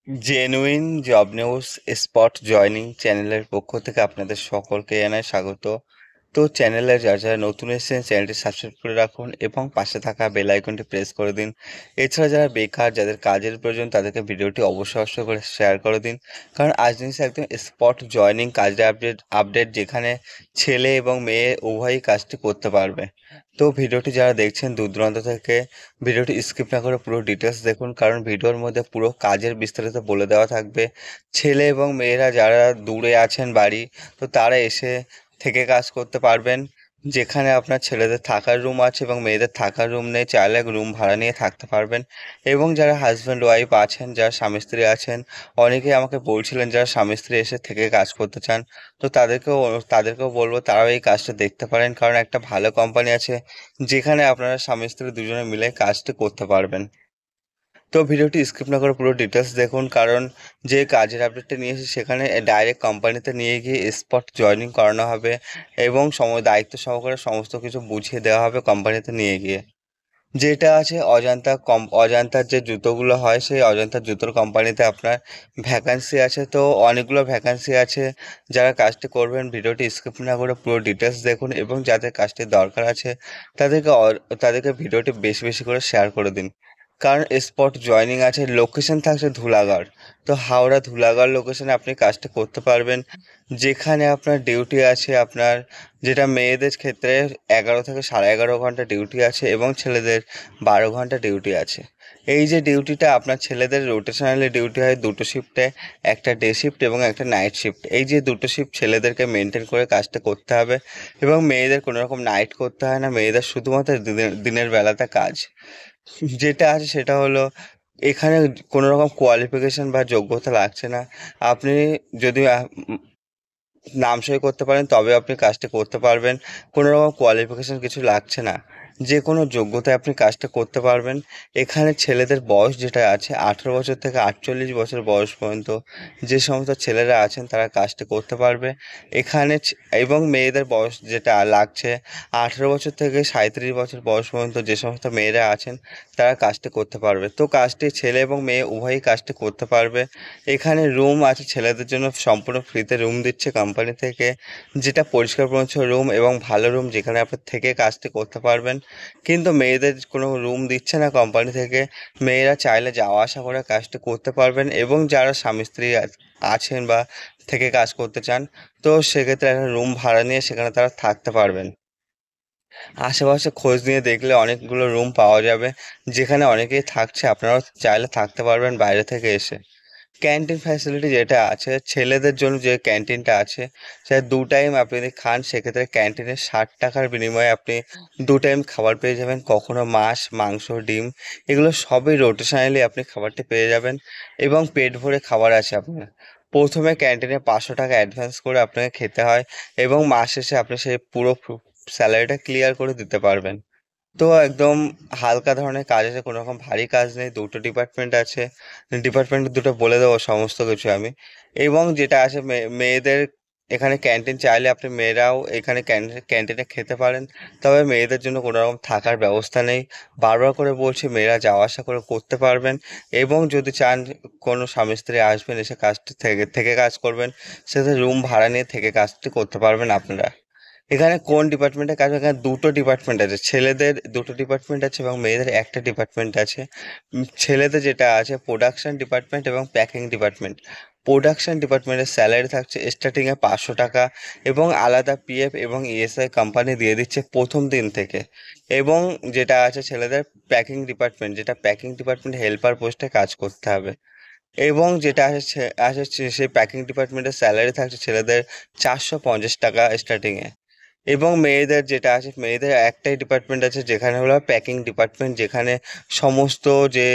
Genuine job news spot joining চ্যানেলের পক্ষ থেকে আপনাদের সকলকে জানাই স্বাগত। তো চ্যানেলে যারা যারা নতুন এসেছেন চ্যানেলটি সাবস্ক্রাইব করে রাখুন এবং পাশে থাকা বেল আইকনটি প্রেস করে দিন। এছাড়া যারা বেকার, যাদের কাজের প্রয়োজন, তাদেরকে ভিডিওটি অবশ্যই করে শেয়ার করে দিন, কারণ আজ জিনিস একদম স্পট জয়নিং কাজের আপডেট যেখানে ছেলে এবং মেয়ে উভয়ই কাজটি করতে পারবে। তো ভিডিওটি যারা দেখছেন দূর দূরান্ত থেকে, ভিডিওটি স্কিপ না করে পুরো ডিটেলস দেখুন, কারণ ভিডিওর মধ্যে পুরো কাজের বিস্তারিত বলে দেওয়া থাকবে। ছেলে এবং মেয়েরা যারা দূরে আছেন বাড়ি, তো তারা এসে থেকে কাজ করতে পারবেন। যেখানে আপনার ছেলেদের থাকার রুম আছে এবং মেয়েদের থাকার রুম নেই, চাইলে রুম ভাড়া নিয়ে থাকতে পারবেন। এবং যারা হাজব্যান্ড ওয়াইফ আছেন, যারা স্বামী স্ত্রী আছেন, অনেকেই আমাকে বলছিলেন যারা স্বামী স্ত্রী এসে থেকে কাজ করতে চান, তো তাদেরকেও বলবো তারাও এই কাজটা দেখতে পারেন, কারণ একটা ভালো কোম্পানি আছে যেখানে আপনারা স্বামী স্ত্রী দুজনে মিলে কাজটি করতে পারবেন। তো ভিডিওটি স্কিপ না করে পুরো ডিটেলস দেখুন, কারণ যে কাজের আপডেটটা নিয়ে এসেছি সেখানে ডাইরেক্ট কোম্পানিতে নিয়ে গিয়ে স্পট জয়েনিং করানো হবে এবং দায়িত্ব সহকারে সমস্ত কিছু বুঝিয়ে দেওয়া হবে কোম্পানিতে নিয়ে গিয়ে। যেটা আছে অজান্তার যে জুতোগুলো হয়, সেই অজন্তার জুতোর কোম্পানিতে আপনার ভ্যাকান্সি আছে। তো অনেকগুলো ভ্যাকান্সি আছে। যারা কাজটি করবেন ভিডিওটি স্কিপ না করে পুরো ডিটেলস দেখুন এবং যাদের কাজটির দরকার আছে তাদেরকে ভিডিওটি বেশি বেশি করে শেয়ার করে দিন, কারণ স্পট জয়নিং আছে। লোকেশন থাকছে ধুলাগড়। তো হাওড়া ধুলাগড় লোকেশনে আপনি কাজটা করতে পারবেন, যেখানে আপনার ডিউটি আছে আপনার, যেটা মেয়েদের ক্ষেত্রে 11 থেকে 11.5 ঘন্টা ডিউটি আছে এবং ছেলেদের 12 ঘন্টা ডিউটি আছে। এই যে ডিউটিটা আপনার ছেলেদের রোটেশনালি ডিউটি হয় দুটো শিফটে, একটা ডে শিফট এবং একটা নাইট শিফট। এই যে দুটো শিফট ছেলেদেরকে মেনটেন করে কাজটা করতে হবে এবং মেয়েদের কোনো রকম নাইট করতে হয় না, মেয়েদের শুধুমাত্র দিনের বেলাতে কাজ। যেটা আছে সেটা হলো, এখানে কোনো রকম কোয়ালিফিকেশন বা যোগ্যতা লাগছে না। আপনি যদি নাম সই করতে পারেন তবে আপনি কাজটা করতে পারবেন। কোনো রকম কোয়ালিফিকেশন কিছু লাগছে না, যে কোনো যোগ্যতায় আপনি কাজটা করতে পারবেন। এখানে ছেলেদের বয়স যেটা আছে 18 বছর থেকে 48 বছর বয়স পর্যন্ত যে সমস্ত ছেলেরা আছেন তারা কাজটা করতে পারবে এখানে। এবং মেয়েদের বয়স যেটা লাগছে 18 বছর থেকে 37 বছর বয়স পর্যন্ত যে সমস্ত মেয়েরা আছেন তারা কাজটি করতে পারবে। তো কাজটি ছেলে এবং মেয়ে উভয়ই কাজটি করতে পারবে। এখানে রুম আছে ছেলেদের জন্য, সম্পূর্ণ ফ্রিতে রুম দিচ্ছে কোম্পানি থেকে, যেটা পরিষ্কার পরিচ্ছন্ন রুম এবং ভালো রুম, যেখানে আপনি থেকে কাজটি করতে পারবেন। কিন্তু মেয়েদের কোনো রুম দিচ্ছে না কোম্পানি থেকে। মেয়েরা চাইলে যাওয়া আসা করে কাজটি করতে পারবেন এবং যারা স্বামী স্ত্রী আছেন বা থেকে কাজ করতে চান, তো সেক্ষেত্রে একটা রুম ভাড়া নিয়ে সেখানে তারা থাকতে পারবেন। আশেপাশে খোঁজ নিয়ে দেখলে অনেকগুলো রুম পাওয়া যাবে যেখানে অনেকেই থাকছে, আপনারাও চাইলে থাকতে পারবেন বাইরে থেকে এসে। ক্যান্টিন ফ্যাসিলিটি যেটা আছে ছেলেদের জন্য, যে ক্যান্টিনটা আছে সেটা 2 টাইম আপনি যদি খান সেক্ষেত্রে ক্যান্টিনে 60 টাকার বিনিময়ে আপনি 2 টাইম খাবার পেয়ে যাবেন। কখনো মাছ, মাংস, ডিম, এগুলো সবই রোটেশনালি আপনি খাবারটি পেয়ে যাবেন এবং পেট ভরে খাবার আছে আপনার। প্রথমে ক্যান্টিনে 500 টাকা অ্যাডভান্স করে আপনাকে খেতে হয় এবং মাস শেষে আপনি সেই পুরো স্যালারিটা ক্লিয়ার করে দিতে পারবেন। তো একদম হালকা ধরনের কাজ আছে, কোনো রকম ভারী কাজ নেই। দুটো ডিপার্টমেন্ট আছে, ডিপার্টমেন্ট দুটো বলে দেবো সমস্ত কিছু আমি। এবং যেটা আছে মেয়েদের এখানে ক্যান্টিন, চাইলে আপনি মেয়েরাও এখানে ক্যান্টিনে খেতে পারেন, তবে মেয়েদের জন্য কোনো রকম থাকার ব্যবস্থা নেই। বারবার করে বলছি, মেয়েরা যাওয়া আসা করে করতে পারবেন এবং যদি চান কোনো স্বামী স্ত্রী আসবেন এসে কাজটি থেকে থেকে কাজ করবেন, সেটা রুম ভাড়া নিয়ে থেকে কাজটি করতে পারবেন আপনারা। এখানে কোন ডিপার্টমেন্টে কাজ হবে? এখানে দুটো ডিপার্টমেন্ট আছে, ছেলেদের দুটো ডিপার্টমেন্ট আছে এবং মেয়েদের একটা ডিপার্টমেন্ট আছে। ছেলেদের যেটা আছে প্রোডাকশন ডিপার্টমেন্ট এবং প্যাকিং ডিপার্টমেন্ট। প্রোডাকশন ডিপার্টমেন্টের স্যালারি থাকছে স্টার্টিংয়ে 500 টাকা এবং আলাদা পিএফ এবং ইএসআই কোম্পানি দিয়ে দিচ্ছে প্রথম দিন থেকে। এবং যেটা আছে ছেলেদের প্যাকিং ডিপার্টমেন্ট, যেটা প্যাকিং ডিপার্টমেন্ট হেল্পার পোস্টে কাজ করতে হবে। এবং যেটা সেই প্যাকিং ডিপার্টমেন্টের স্যালারি থাকছে ছেলেদের 450 টাকা স্টার্টিংয়ে। এবং মেয়েদের যেটা আছে, মেয়েদের একটাই ডিপার্টমেন্ট আছে যেখানে হলো প্যাকিং ডিপার্টমেন্ট, যেখানে সমস্ত যে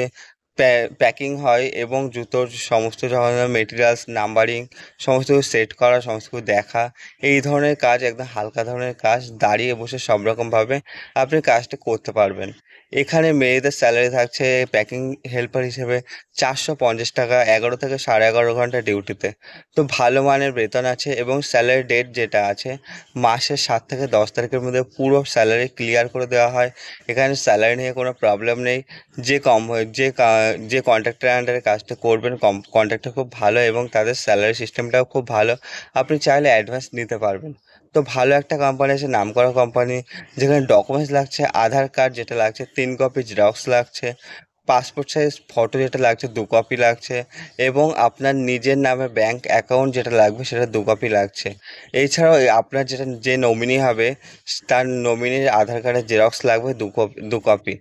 প্যাকিং হয় এবং জুতোর সমস্ত ধরনের মেটেরিয়ালস, নাম্বারিং, সমস্ত কিছু সেট করা, সমস্ত কিছু দেখা, এই ধরনের কাজ, একদম হালকা ধরনের কাজ, দাঁড়িয়ে বসে সব রকমভাবে আপনি কাজটা করতে পারবেন। এখানে মেয়েদের স্যালারি থাকছে প্যাকিং হেল্পার হিসেবে 450 টাকা, 11 থেকে 11.5 ঘন্টা ডিউটিতে। তো ভালো মানের বেতন আছে এবং স্যালারি ডেট যেটা আছে মাসের 7 থেকে 10 তারিখের মধ্যে পুরো স্যালারি ক্লিয়ার করে দেওয়া হয়। এখানে স্যালারি নিয়ে কোনো প্রবলেম নেই। যে কম যে যে কন্ট্রাক্টরের আন্ডারে কাজটা করবেন কন্ট্রাক্টর খুব ভালো এবং তাদের স্যালারি সিস্টেমটাও খুব ভালো। আপনি চাইলে অ্যাডভান্স নিতে পারবেন। তো ভালো একটা কোম্পানি আছে, নামকরা কোম্পানি, যেখানে ডকুমেন্টস লাগছে আধার কার্ড যেটা লাগছে 3 কপি জেরক্স লাগছে, পাসপোর্ট সাইজ ফটো যেটা লাগছে 2 কপি লাগছে, এবং আপনার নিজের নামে ব্যাংক অ্যাকাউন্ট যেটা লাগবে সেটা 2 কপি লাগছে। এছাড়াও আপনার যে নমিনি হবে তার নমিনির আধার কার্ডের জেরক্স লাগবে 2 কপি।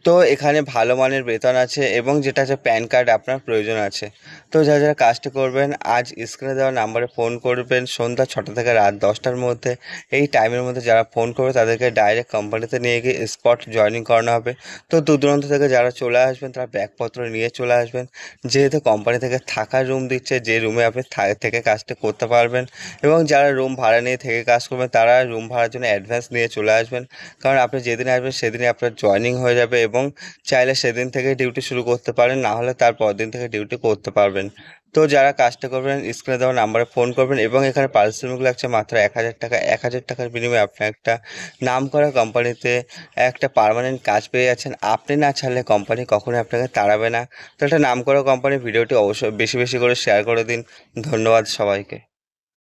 তো এখানে ভালো মানের বেতন আছে এবং যেটা আছে প্যান কার্ড আপনার প্রয়োজন আছে। তো যারা কাজটা করবেন আজ স্ক্রিনে দেওয়া নাম্বারে ফোন করবেন সন্ধ্যা 6টা থেকে রাত 10টার মধ্যে। এই টাইমের মধ্যে যারা ফোন করবে তাদেরকে ডাইরেক্ট কোম্পানিতে নিয়ে গিয়ে স্পট জয়েনিং করানো হবে। তো দূর দূরান্ত থেকে যারা চলে আসবেন তারা ব্যাগপত্র নিয়ে চলে আসবেন, যেহেতু কোম্পানি থেকে থাকার রুম দিচ্ছে, যে রুমে আপনি থেকে কাজটা করতে পারবেন। এবং যারা রুম ভাড়া নিয়ে থেকে কাজ করবেন তারা রুম ভাড়ার জন্য অ্যাডভান্স নিয়ে চলে আসবেন, কারণ আপনি যেদিন আসবেন সেদিনই আপনার জয়েনিং হয়ে যাবে এবং চাইলে সেদিন থেকে ডিউটি শুরু করতে পারেন, না হলে তার পরের দিন থেকে ডিউটি করতে পারবেন। তো যারা কাজটা করবেন স্ক্রিনে দেওয়া নাম্বারে ফোন করবেন এবং এখানে পারিশ্রমিক লাগছে মাত্র 1,000 টাকা। 1,000 টাকার বিনিময়ে আপনি একটা নামকরা কোম্পানিতে একটা পার্মানেন্ট কাজ পেয়ে যাচ্ছেন। আপনি না ছাড়লে কোম্পানি কখনোই আপনাকে তাড়াবে না। তো একটা নামকরা কোম্পানির ভিডিওটি অবশ্যই বেশি বেশি করে শেয়ার করে দিন। ধন্যবাদ সবাইকে।